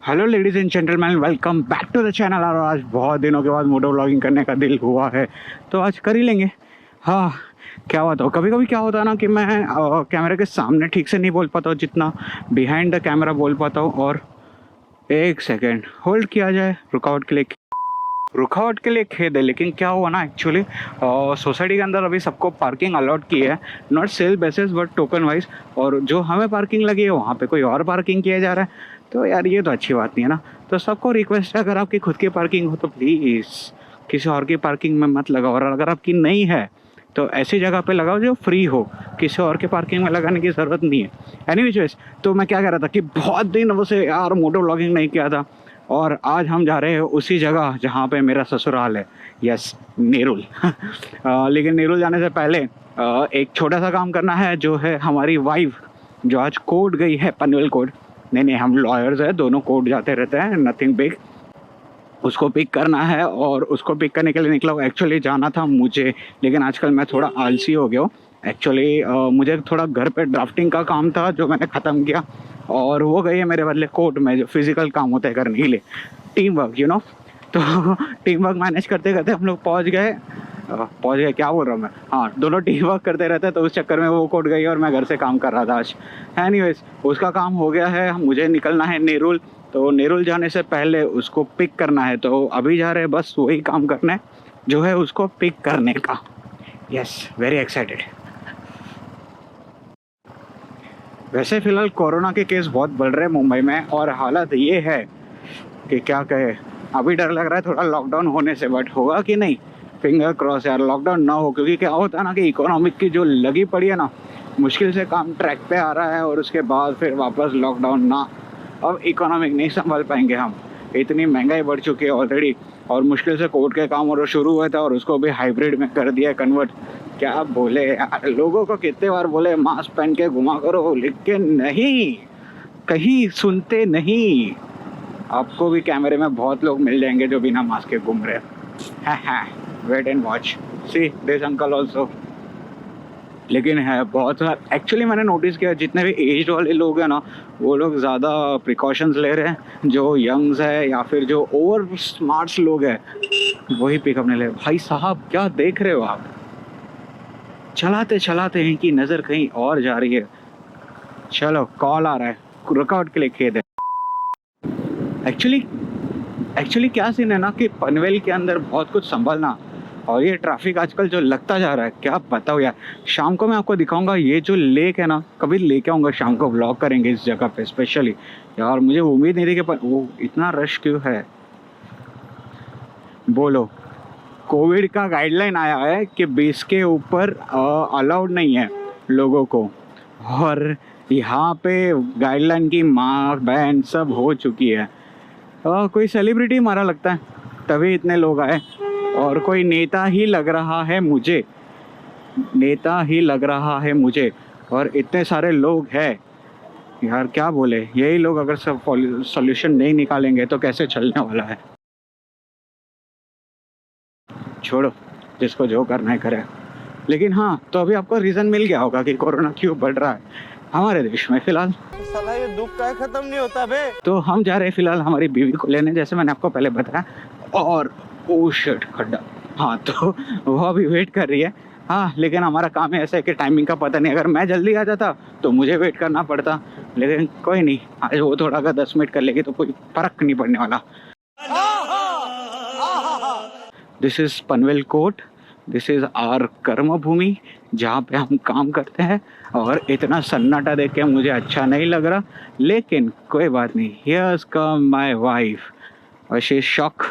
Hello ladies and gentleman, welcome back to the channel. और आज बहुत दिनों के बाद मोटो व्लॉगिंग करने का दिल हुआ है तो आज कर ही लेंगे। हाँ, क्या बात हो, कभी कभी क्या होता है ना कि मैं कैमरे के सामने ठीक से नहीं बोल पाता हूँ जितना बिहाइंड द कैमरा बोल पाता हूँ। और एक सेकेंड होल्ड किया जाए, रुकावट के लिए खेद है। लेकिन क्या हुआ ना, एक्चुअली सोसाइटी के अंदर अभी सबको पार्किंग अलॉट की है, not sale basis but token wise. और जो हमें पार्किंग लगी है वहाँ पे कोई और पार्किंग किया जा रहा है। तो यार ये तो अच्छी बात नहीं है ना। तो सबको रिक्वेस्ट है, अगर आपकी खुद की पार्किंग हो तो प्लीज़ किसी और की पार्किंग में मत लगाओ। और अगर आपकी नहीं है तो ऐसी जगह पे लगाओ जो फ्री हो, किसी और के पार्किंग में लगाने की ज़रूरत नहीं है। एनीवेज, तो मैं क्या कह रहा था कि बहुत दिन से यार मोटो व्लॉगिंग नहीं किया था। और आज हम जा रहे हैं उसी जगह जहाँ पे मेरा ससुराल है। यस, नेरुल। लेकिन नेरुल जाने से पहले एक छोटा सा काम करना है, जो है हमारी वाइफ जो आज कोर्ट गई है, पनवेल कोर्ट। नहीं, हम लॉयर्स हैं, दोनों कोर्ट जाते रहते हैं, नथिंग बिग। उसको पिक करना है और उसको पिक करने के लिए निकला हूँ। एक्चुअली जाना था मुझे, लेकिन आजकल मैं थोड़ा आलसी हो गया हूँ। एक्चुअली मुझे थोड़ा घर पे ड्राफ्टिंग का काम था जो मैंने ख़त्म किया, और वो गई है मेरे बदले कोर्ट में, जो फिजिकल काम होता है करने के लिए, टीम वर्क तो टीम वर्क मैनेज करते करते हम लोग पहुँच गए, क्या बोल रहा हूँ मैं। हाँ, दोनों टीम वर्क करते रहते हैं, तो उस चक्कर में वो कोर्ट गई और मैं घर से काम कर रहा था आज। एनीवेज, उसका काम हो गया है, मुझे निकलना है नेरुल। तो नेरुल जाने से पहले उसको पिक करना है, तो अभी जा रहे हैं बस वही काम करना है जो है उसको पिक करने का। Yes, very excited. वैसे फ़िलहाल कोरोना के केस बहुत बढ़ रहे हैं मुंबई में, और हालत ये है कि क्या कहे। अभी डर लग रहा है थोड़ा लॉकडाउन होने से, बट होगा कि नहीं, फिंगर क्रॉस यार, लॉकडाउन ना हो। क्योंकि क्या होता है ना कि इकोनॉमिक की जो लगी पड़ी है ना, मुश्किल से काम ट्रैक पे आ रहा है, और उसके बाद फिर वापस लॉकडाउन ना। अब इकोनॉमिक नहीं संभाल पाएंगे हम, इतनी महंगाई बढ़ चुकी है ऑलरेडी। और मुश्किल से कोर्ट के काम और शुरू हुआ था, और उसको भी हाइब्रिड में कर दिया कन्वर्ट। क्या बोले यार, लोगों को कितने बार बोले मास्क पहन के घुमा करो, लेकिन नहीं, कहीं सुनते नहीं। आपको भी कैमरे में बहुत लोग मिल जाएंगे जो बिना मास्क के घूम रहे हैं। Wait and watch, see this uncle also. लेकिन है बहुत सारा, एक्चुअली मैंने नोटिस किया जितने भी एज वाले लोग हैं ना, वो लोग ज़्यादा प्रिकॉशंस ले रहे हैं। जो यंग्स है या फिर जो ओवर स्मार्ट्स लोग हैं, वही पिकअप नहीं ले रहे। भाई साहब, क्या देख रहे हो आप? चलाते चलाते इनकी नज़र कहीं और जा रही है। चलो, कॉल आ रहा है, रुकआउट के लिए खेद है। एक्चुअली क्या सीन है ना कि पनवेल के अंदर बहुत कुछ संभलना, और ये ट्रैफिक आजकल जो लगता जा रहा है, क्या बताओ यार। शाम को मैं आपको दिखाऊंगा ये जो लेक है ना, कभी लेके आऊँगा शाम को, व्लॉग करेंगे इस जगह पे स्पेशली। यार मुझे उम्मीद नहीं थी कि वो इतना रश क्यों है। बोलो, कोविड का गाइडलाइन आया है कि 20 के ऊपर अलाउड नहीं है लोगों को, और यहाँ पे गाइडलाइन की माँ बहन सब हो चुकी है। कोई सेलिब्रिटी मारा लगता है तभी इतने लोग आए, और कोई नेता ही लग रहा है मुझे, और इतने सारे लोग हैं यार, क्या बोले। यही लोग अगर सब सॉल्यूशन नहीं निकालेंगे तो कैसे चलने वाला है। छोड़ो, जिसको जो करना है करे। लेकिन हाँ, तो अभी आपको रीज़न मिल गया होगा कि कोरोना क्यों बढ़ रहा है हमारे देश में फ़िलहाल। साला ये दुख का खत्म नहीं होता बे। तो हम जा रहे हैं फ़िलहाल हमारी बीवी को लेने, जैसे मैंने आपको पहले बताया। और ओ शिट, खड्डा। हाँ, तो वो अभी वेट कर रही है। हाँ, लेकिन हमारा काम है ऐसा है कि टाइमिंग का पता नहीं, अगर मैं जल्दी आ जाता तो मुझे वेट करना पड़ता। लेकिन कोई नहीं, आज वो थोड़ा अगर 10 मिनट कर लेगी तो कोई फ़र्क नहीं पड़ने वाला। This is Panvel court, this is our कर्म भूमि, जहाँ पे हम काम करते हैं। और इतना सन्नाटा देख के मुझे अच्छा नहीं लग रहा, लेकिन कोई बात नहीं। हियर्स कम माय वाइफ, और शी इज़ शॉक,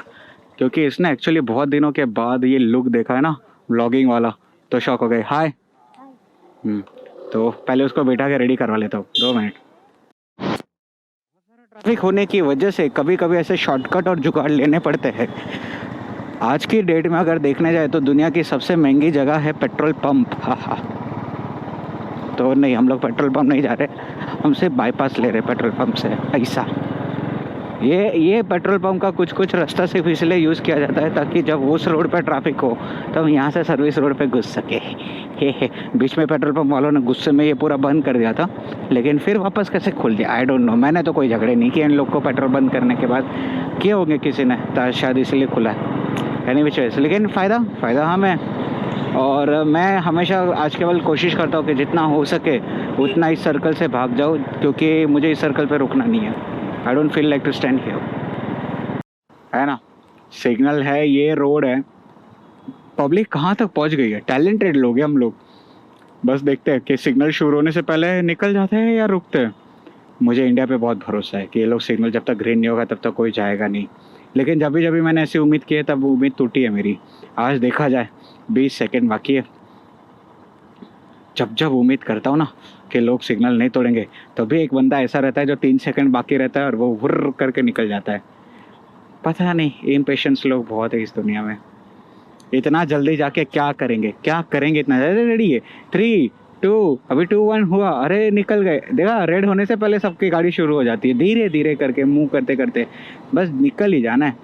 क्योंकि इसने एक्चुअली बहुत दिनों के बाद ये लुक देखा है ना व्लॉगिंग वाला, तो शॉक हो गए। हाय। तो पहले उसको बैठा के रेडी करवा लेता हूँ, 2 मिनट। ट्रैफिक होने की वजह से कभी कभी ऐसे शॉर्टकट और जुगाड़ लेने पड़ते हैं। आज की डेट में अगर देखने जाए तो दुनिया की सबसे महंगी जगह है पेट्रोल पंप। हाँ, तो नहीं, हम लोग पेट्रोल पंप नहीं जा रहे, हम सिर्फ बाईपास ले रहे पेट्रोल पंप से पैसा। ये पेट्रोल पंप का कुछ कुछ रास्ता सिर्फ इसलिए यूज़ किया जाता है ताकि जब उस रोड पे ट्रैफिक हो तो हम यहाँ से सर्विस रोड पे घुस सके। हे बीच में पेट्रोल पंप वालों ने गुस्से में ये पूरा बंद कर दिया था, लेकिन फिर वापस कैसे खोल दिया आई डोंट नो। मैंने तो कोई झगड़े नहीं किए इन लोग को पेट्रोल बंद करने के बाद, किए होंगे किसी ने, तो शायद इसलिए खुला है एनी विच वेज। लेकिन फ़ायदा हमें, और मैं हमेशा आज केवल कोशिश करता हूँ कि जितना हो सके उतना इस सर्कल से भाग जाओ, क्योंकि मुझे इस सर्कल पे रुकना नहीं है। I don't feel like to stand here, है ना। सिग्नल है, ये रोड है, पब्लिक कहाँ तक पहुँच गई है। टैलेंटेड लोग हैं हम लोग, बस देखते हैं कि सिग्नल शुरू होने से पहले निकल जाते हैं या रुकते हैं। मुझे इंडिया पे बहुत भरोसा है कि ये लोग सिग्नल जब तक ग्रीन नहीं होगा तब तक कोई जाएगा नहीं, लेकिन जब भी मैंने ऐसी उम्मीद की है तब उम्मीद टूटी है मेरी। आज देखा जाए, 20 सेकेंड बाकी है। जब उम्मीद करता हूँ ना कि लोग सिग्नल नहीं तोड़ेंगे, तो भी एक बंदा ऐसा रहता है जो 3 सेकंड बाकी रहता है और वो हुर्र करके निकल जाता है। पता नहीं, इम्पेशेंस लोग बहुत है इस दुनिया में। इतना जल्दी जाके क्या करेंगे इतना रेडी है। 3, 2, अभी 2, 1 हुआ, अरे निकल गए। देखा, रेड होने से पहले सबकी गाड़ी शुरू हो जाती है, धीरे धीरे करके मूव करते करते बस निकल ही जाना है।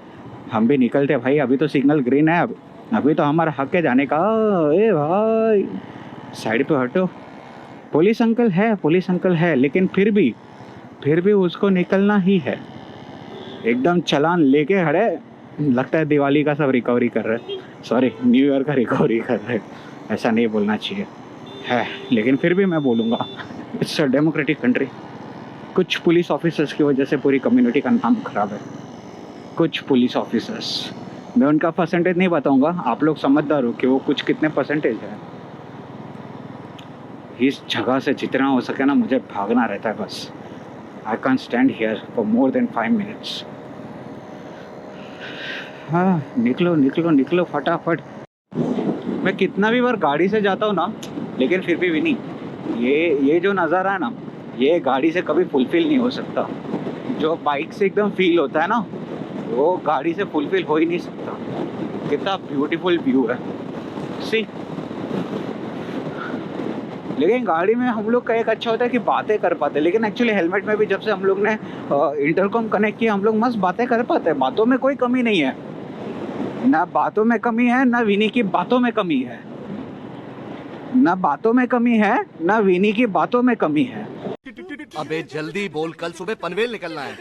हम भी निकलते भाई, अभी तो सिग्नल ग्रीन है, अभी तो हमारा हक है जाने का। ए भाई साइड पे हटो। पुलिस अंकल है, लेकिन फिर भी उसको निकलना ही है। एकदम चलान लेके खड़े, लगता है दिवाली का सब रिकवरी कर रहे, सॉरी न्यू ईयर का रिकवरी कर रहे। ऐसा नहीं बोलना चाहिए है, लेकिन फिर भी मैं बोलूँगा, इट्स अ डेमोक्रेटिक कंट्री। कुछ पुलिस ऑफिसर्स की वजह से पूरी कम्युनिटी का नाम खराब है। कुछ पुलिस ऑफिसर्स, मैं उनका परसेंटेज नहीं बताऊँगा, आप लोग समझदार हो कि वो कुछ कितने परसेंटेज है। इस जगह से जितना हो सके ना मुझे भागना रहता है बस। I can stand here for more than 5 minutes. हाँ, निकलो फटाफट। मैं कितना भी बार गाड़ी से जाता हूँ ना, लेकिन फिर भी नहीं, ये जो नज़ारा है ना, ये गाड़ी से कभी फुलफिल नहीं हो सकता। जो बाइक से एकदम फील होता है ना, वो गाड़ी से फुलफिल हो ही नहीं सकता। कितना ब्यूटीफुल व्यू है, सी। लेकिन गाड़ी में हम लोग का एक अच्छा होता है कि बातें कर पाते हैं, लेकिन एक्चुअली हेलमेट में भी जब से हम लोग ने इंटरकॉम कनेक्ट किया, हम लोग मस्त बातें कर पाते हैं। बातों में कोई कमी नहीं है, ना बातों में कमी है, ना विनी की बातों में कमी है, ना बातों में कमी है, ना विनी की बातों में कमी है। अबे जल्दी बोल, कल सुबह पनवेल निकलना है।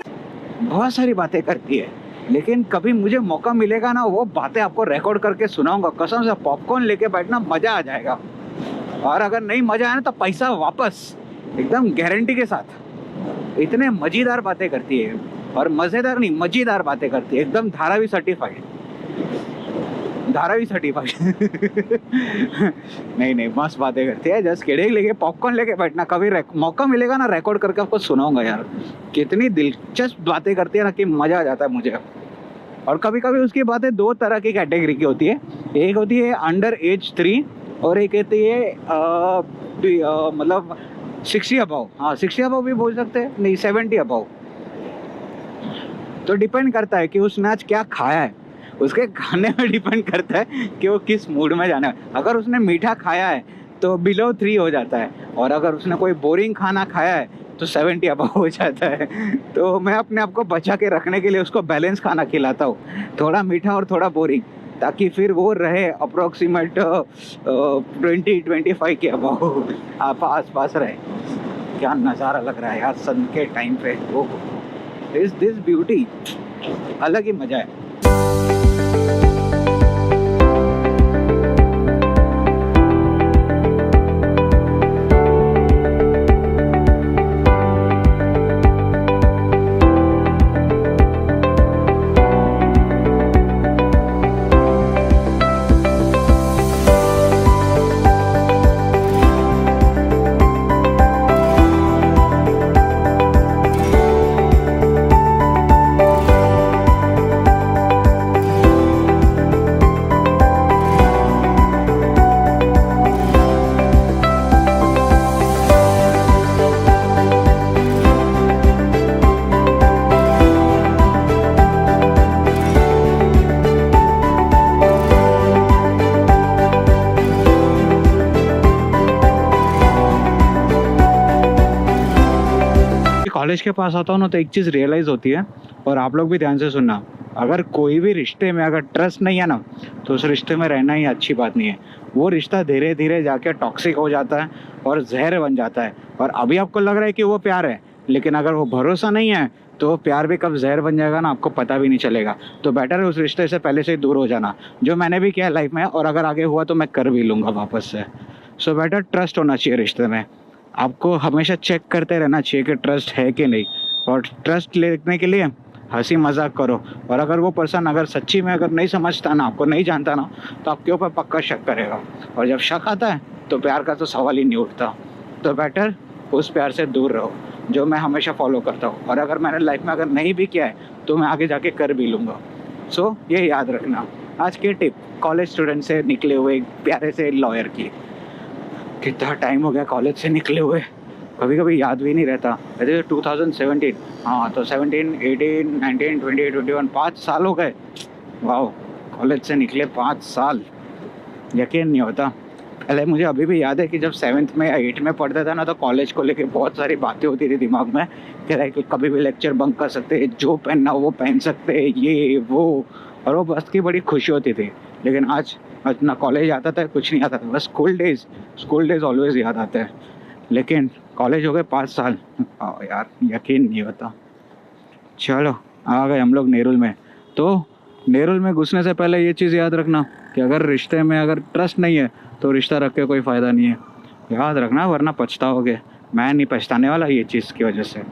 बहुत सारी बातें करती है, लेकिन कभी मुझे मौका मिलेगा ना, वो बातें आपको रिकॉर्ड करके सुनाऊंगा। कसम से पॉपकॉर्न लेके बैठना, मजा आ जाएगा। और अगर नहीं मजा आया ना तो पैसा वापस, एकदम गारंटी के साथ। इतने मजेदार बातें करती है, और मजेदार नहीं मजेदार बातें करती है, एकदम धारावी सर्टिफाइड। नहीं मस्त बातें करती है। जस्ट किडिंग, लेके पॉपकॉर्न लेके बैठना, कभी मौका मिलेगा ना रिकॉर्ड करके आपको सुनाऊंगा यार। कितनी दिलचस्प बातें करती है ना कि मजा आ जाता है मुझे। और कभी कभी उसकी बातें 2 तरह की कैटेगरी की होती है। एक होती है अंडर एज 3 और एक कहती है मतलब 60 अबव। हाँ, 60 अबव भी बोल सकते हैं, नहीं 70 अबव। तो डिपेंड करता है कि उसने आज क्या खाया है, उसके खाने में डिपेंड करता है कि वो किस मूड में जाना है। अगर उसने मीठा खाया है तो बिलो 3 हो जाता है, और अगर उसने कोई बोरिंग खाना खाया है तो 70 अबव हो जाता है। तो मैं अपने आप को बचा के रखने के लिए उसको बैलेंस खाना खिलाता हूँ, थोड़ा मीठा और थोड़ा बोरिंग, ताकि फिर वो रहे अप्रोक्सीमेट 20-25 के अबव आप आस रहे। क्या नज़ारा लग रहा है यार सन के टाइम पे। वो दिस ब्यूटी, अलग ही मज़ा है। कॉलेज के पास आता हूँ ना तो एक चीज़ रियलाइज़ होती है, और आप लोग भी ध्यान से सुनना, अगर कोई भी रिश्ते में अगर ट्रस्ट नहीं है ना तो उस रिश्ते में रहना ही अच्छी बात नहीं है। वो रिश्ता धीरे धीरे जाके टॉक्सिक हो जाता है और जहर बन जाता है। और अभी आपको लग रहा है कि वो प्यार है, लेकिन अगर वो भरोसा नहीं है तो वो प्यार भी कब जहर बन जाएगा ना आपको पता भी नहीं चलेगा। तो बेटर है उस रिश्ते से पहले से ही दूर हो जाना, जो मैंने भी किया लाइफ में, और अगर आगे हुआ तो मैं कर भी लूँगा वापस से। सो बेटर ट्रस्ट होना चाहिए रिश्ते में। आपको हमेशा चेक करते रहना चाहिए कि ट्रस्ट है कि नहीं, और ट्रस्ट लेने के लिए हंसी मजाक करो। और अगर वो पर्सन अगर सच्ची में अगर नहीं समझता ना, आपको नहीं जानता ना, तो आपके ऊपर पक्का शक करेगा, और जब शक आता है तो प्यार का तो सवाल ही नहीं उठता। तो बेटर उस प्यार से दूर रहो, जो मैं हमेशा फॉलो करता हूँ। और अगर मैंने लाइफ में अगर नहीं भी किया है तो मैं आगे जाके कर भी लूँगा। सो ये याद रखना। आज की टिप कॉलेज स्टूडेंट से निकले हुए एक प्यारे से लॉयर की। कितना टाइम हो गया कॉलेज से निकले हुए, कभी कभी याद भी नहीं रहता। वैसे 2017, हाँ तो 17, 18, 19, 20, 21, 5 साल हो गए। वाह, कॉलेज से निकले 5 साल, यकीन नहीं होता। पहले मुझे अभी भी याद है कि जब 7th में या 8th में पढ़ता था ना, तो कॉलेज को लेके बहुत सारी बातें होती थी दिमाग में कि लाइक कभी भी लेक्चर बंक कर सकते हैं, जो पहनना वो पहन सकते हैं, ये वो, और वो बस की बड़ी खुशी होती थी। लेकिन आज ना कॉलेज आता था, कुछ नहीं आता था, बस स्कूल डेज ऑलवेज याद आते हैं। लेकिन कॉलेज हो गए 5 साल, यार यकीन नहीं होता। चलो आ गए हम लोग नेरुल में। तो नेरुल में घुसने से पहले ये चीज़ याद रखना कि अगर रिश्ते में अगर ट्रस्ट नहीं है तो रिश्ता रख के कोई फ़ायदा नहीं है, याद रखना, वरना पछताओगे। मैं नहीं पछताने वाला ये चीज़ की वजह से।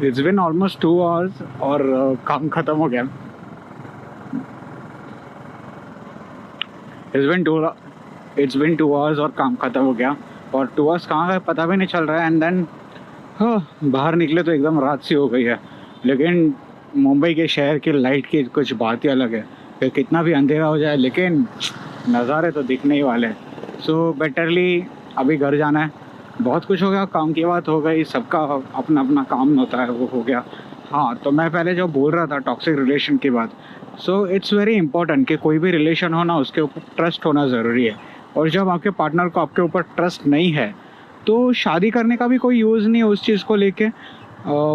इट्स बिन ऑलमोस्ट 2 आवर्स और काम ख़त्म हो गया। इट्स बिन 2 आवर्स और काम ख़त्म हो गया, और 2 आवर्स कहाँ गए पता भी नहीं चल रहा है। एंड देन बाहर निकले तो एकदम रात सी हो गई है। लेकिन मुंबई के शहर की लाइट की कुछ बात ही अलग है, फिर कितना भी अंधेरा हो जाए लेकिन नज़ारे तो दिखने ही वाले हैं। सो बेटरली अभी घर जाना है। बहुत कुछ हो गया, काम की बात हो गई, सबका अपना अपना काम होता है, वो हो गया। हाँ, तो मैं पहले जो बोल रहा था टॉक्सिक रिलेशन की बात, सो इट्स वेरी इंपॉर्टेंट कि कोई भी रिलेशन हो ना, उसके ऊपर ट्रस्ट होना ज़रूरी है। और जब आपके पार्टनर को आपके ऊपर ट्रस्ट नहीं है तो शादी करने का भी कोई यूज़ नहीं है उस चीज़ को लेके।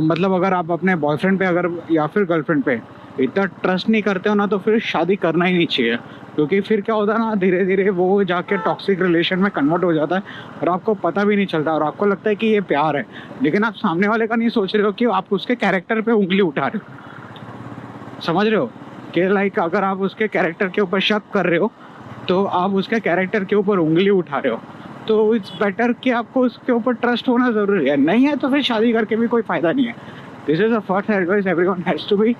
मतलब अगर आप अपने बॉयफ्रेंड पे अगर या फिर गर्लफ्रेंड पे इतना ट्रस्ट नहीं करते हो ना, तो फिर शादी करना ही नहीं चाहिए। क्योंकि फिर क्या होता है ना, धीरे धीरे वो जाके टॉक्सिक रिलेशन में कन्वर्ट हो जाता है और आपको पता भी नहीं चलता, और आपको लगता है कि ये प्यार है, लेकिन आप सामने वाले का नहीं सोच रहे हो कि आप उसके कैरेक्टर पे उंगली उठा रहे हो। समझ रहे हो कि लाइक अगर आप उसके कैरेक्टर के ऊपर शक कर रहे हो तो आप उसके कैरेक्टर के ऊपर उंगली उठा रहे हो। तो इट्स बेटर कि आपको उसके ऊपर ट्रस्ट होना ज़रूरी है। नहीं है तो फिर शादी करके भी कोई फ़ायदा नहीं है। This is a first advice everyone has to be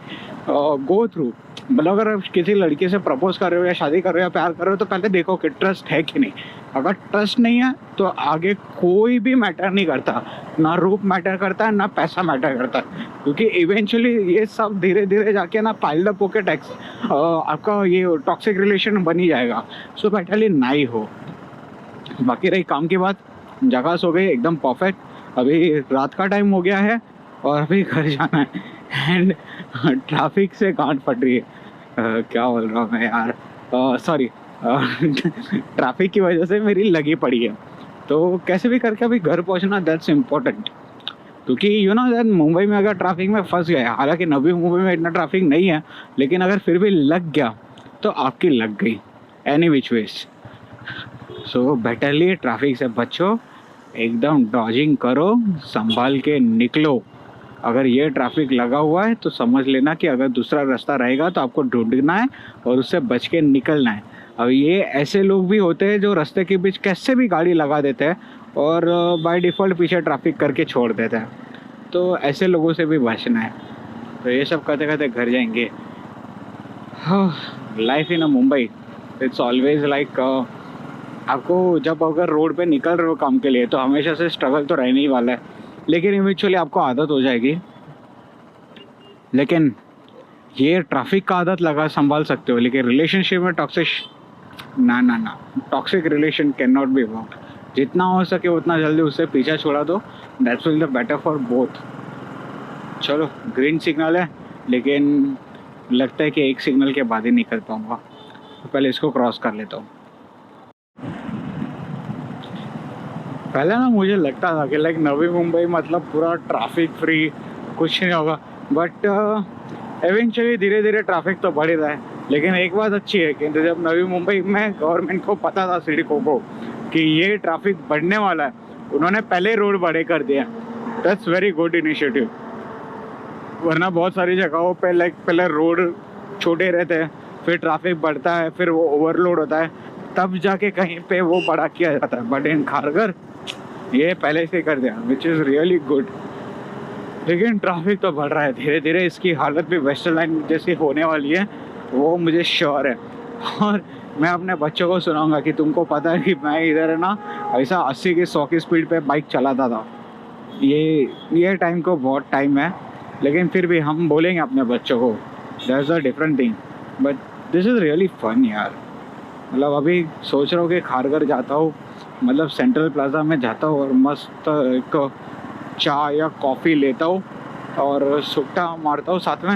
go through. मतलब अगर आप किसी लड़की से प्रपोज कर रहे हो या शादी कर रहे हो या प्यार कर रहे हो, तो पहले देखो कि ट्रस्ट है कि नहीं। अगर ट्रस्ट नहीं है तो आगे कोई भी मैटर नहीं करता, ना रूप मैटर करता है ना पैसा मैटर करता है, क्योंकि इवेंचुअली ये सब धीरे धीरे जाके ना पाइल्ड अप होके टैक्स आपका ये टॉक्सिक रिलेशन बन ही जाएगा। सो बेटरली ना ही हो। बाकी रही काम की बात, जगह सो गई एकदम परफेक्ट। अभी रात का टाइम हो गया है और अभी घर जाना है एंड ट्रैफिक से गांठ फट रही है। क्या बोल रहा हूँ मैं यार, सॉरी ट्रैफिक की वजह से मेरी लगी पड़ी है। तो कैसे भी करके अभी घर पहुँचना दैट्स इम्पोर्टेंट, क्योंकि यू नो दैट मुंबई में अगर ट्रैफिक में फंस गया, हालांकि नवी मुंबई में इतना ट्रैफिक नहीं है, लेकिन अगर फिर भी लग गया तो आपकी लग गई any which ways. So betterly traffic से बचो, एकदम डॉजिंग करो, संभाल के निकलो। अगर ये ट्रैफिक लगा हुआ है तो समझ लेना कि अगर दूसरा रास्ता रहेगा तो आपको ढूंढना है और उससे बच के निकलना है। अब ये ऐसे लोग भी होते हैं जो रास्ते के बीच कैसे भी गाड़ी लगा देते हैं और बाय डिफ़ॉल्ट पीछे ट्रैफिक करके छोड़ देते हैं, तो ऐसे लोगों से भी बचना है। तो ये सब करते करते घर जाएंगे। Life in a Mumbai it's always like आपको जब अगर रोड पे निकल रहे हो काम के लिए तो हमेशा से स्ट्रगल तो रहने ही वाला है, लेकिन इवेंचुअली आपको आदत हो जाएगी। लेकिन ये ट्रैफिक का आदत लगा संभाल सकते हो, लेकिन रिलेशनशिप में टॉक्सिक ना toxic relation can not be work. जितना हो सके उतना जल्दी उससे पीछा छोड़ा दो, that's will the better for both. चलो ग्रीन सिग्नल है, लेकिन लगता है कि एक सिग्नल के बाद ही निकल पाऊँगा, तो पहले इसको क्रॉस कर लेता हूँ। पहले ना मुझे लगता था कि लाइक नवी मुंबई मतलब पूरा ट्रैफिक फ्री, कुछ नहीं होगा, बट एवेंचुअली धीरे धीरे ट्रैफिक तो बढ़ ही रहा है। लेकिन एक बात अच्छी है कि जब नवी मुंबई में गवर्नमेंट को पता था, सिडको को, कि ये ट्रैफिक बढ़ने वाला है, उन्होंने पहले रोड बड़े कर दिया। That's very good initiative. वरना बहुत सारी जगहों पे लाइक पहले रोड छोटे रहते हैं, फिर ट्रैफिक बढ़ता है, फिर वो ओवरलोड होता है, तब जाके कहीं पे वो बड़ा किया जाता है। बट इन खारघर ये पहले से कर दिया, विच इज़ रियली गुड। लेकिन ट्रैफिक तो बढ़ रहा है धीरे धीरे, इसकी हालत भी वेस्टर्न लाइन जैसी होने वाली है, वो मुझे श्योर है। और मैं अपने बच्चों को सुनाऊंगा कि तुमको पता है कि मैं इधर है ना ऐसा 80 की 100 की स्पीड पे बाइक चलाता था। ये टाइम को बहुत टाइम है, लेकिन फिर भी हम बोलेंगे अपने बच्चों को that's a different thing, but this is really fun यार। मतलब अभी सोच रहा हूँ कि खारघर जाता हूँ, मतलब सेंट्रल प्लाजा में जाता हूँ और मस्त एक चाय या कॉफ़ी लेता हूँ और सुट्टा मारता हूँ साथ में,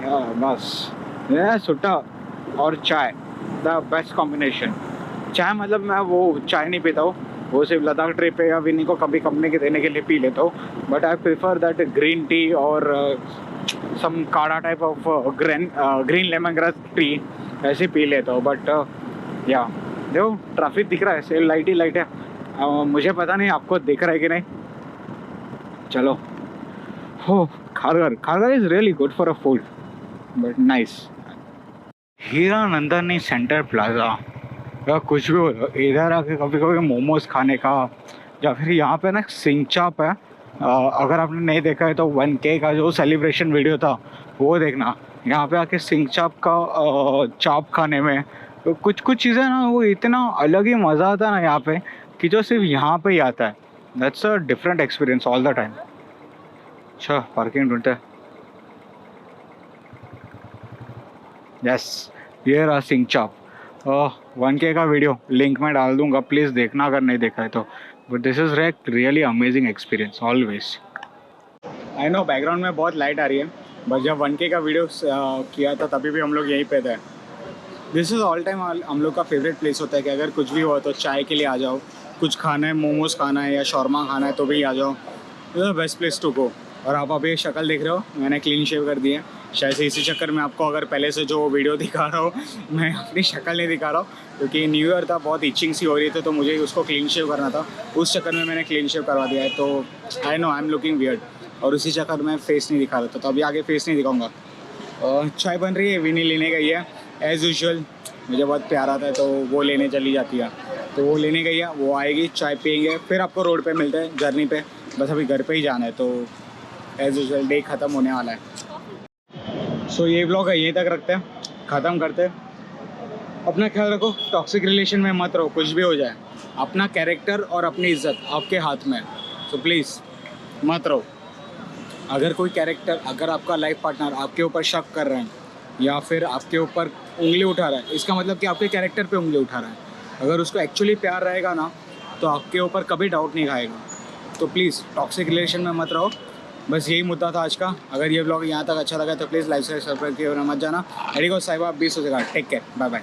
या बस ये सुट्टा और चाय द बेस्ट कॉम्बिनेशन। चाय मतलब मैं वो चाय नहीं पीता हूँ, वो सिर्फ लद्दाख ट्रिप पे या विनी को कभी कंपनी के देने के लिए पी लेता हूँ, but I prefer that green tea और सम काढ़ा type of green lemon grass tea, ऐसे पी लेता हूँ। बट या देखो ट्रैफिक दिख रहा है, से लाइट ही लाइट है। मुझे पता नहीं आपको दिख रहा है कि नहीं। चलो हो, Kharghar is really good for a food, but nice. Hiranandani centre plaza या कुछ भी हो, इधर आके कभी कभी मोमोज खाने का, या फिर यहाँ पे ना सिंगचाप है। अगर आपने नहीं देखा है तो 1K का जो सेलिब्रेशन वीडियो था वो देखना। यहाँ पे आके सिंगचाप का चाप खाने में तो कुछ चीज़ें ना वो इतना अलग ही मज़ा आता है ना यहाँ पे, कि जो सिर्फ यहाँ पे ही आता है। That's a different experience all the time. अच्छा पार्किंग ढूंढते हैं। यस, ये रहा सिंगचाप। 1K का वीडियो लिंक में डाल दूंगा, प्लीज़ देखना अगर नहीं देखा है तो। But this is really amazing experience always. I know background में बहुत लाइट आ रही है, बट जब 1K का वीडियो किया था तभी भी हम लोग यहीं पे थे। दिस इज़ ऑल टाइम हम लोग का फेवरेट प्लेस होता है कि अगर कुछ भी हो तो चाय के लिए आ जाओ, कुछ खाना है, मोमोज़ खाना है या शौरमा खाना है तो भी आ जाओ, this is the best place to go. और आप अभी शक्ल देख रहे हो, मैंने क्लीन शेव कर दी है। शायद से इसी चक्कर में आपको अगर पहले से जो वीडियो दिखा रहा हूँ मैं अपनी शक्ल नहीं दिखा रहा हूँ, क्योंकि न्यू ईयर था, बहुत इचिंग सी हो रही थी तो मुझे उसको क्लीन शेव करना था। उस चक्कर में मैंने क्लीन शेव करवा दिया है, तो I know I am looking weird, और उसी चक्कर में फेस नहीं दिखा रहा था, तो अभी आगे फेस नहीं दिखाऊंगा। चाय बन रही है, विनी लेने गई है एज़ यूजुअल, मुझे बहुत प्यार आता है तो वो लेने चली जाती है, तो वो लेने गई है, वो आएगी, चाय पियेंगे, फिर आपको रोड पे मिलते हैं जर्नी पे। बस अभी घर पे ही जाना है, तो एज़ यूजुअल डे ख़त्म होने वाला है। सो ये व्लॉग है यहीं तक रखते हैं, ख़त्म करते हैं। अपना ख्याल रखो, टॉक्सिक रिलेशन में मत रहो, कुछ भी हो जाए। अपना कैरेक्टर और अपनी इज्जत आपके हाथ में है, सो प्लीज़ मत रहो। अगर कोई कैरेक्टर, अगर आपका लाइफ पार्टनर आपके ऊपर शक कर रहे हैं या फिर आपके ऊपर उंगली उठा रहा है, इसका मतलब कि आपके कैरेक्टर पे उंगली उठा रहा है। अगर उसको एक्चुअली प्यार रहेगा ना तो आपके ऊपर कभी डाउट नहीं खाएगा। तो प्लीज़ टॉक्सिक रिलेशन में मत रहो। बस यही मुद्दा था आज का। अगर ये व्लॉग यहाँ तक अच्छा लगा तो प्लीज़ लाइक से सब्सक्राइब किए मत जाना। एडिगो साहिबा 20 हो जाएगा। Take care, bye bye.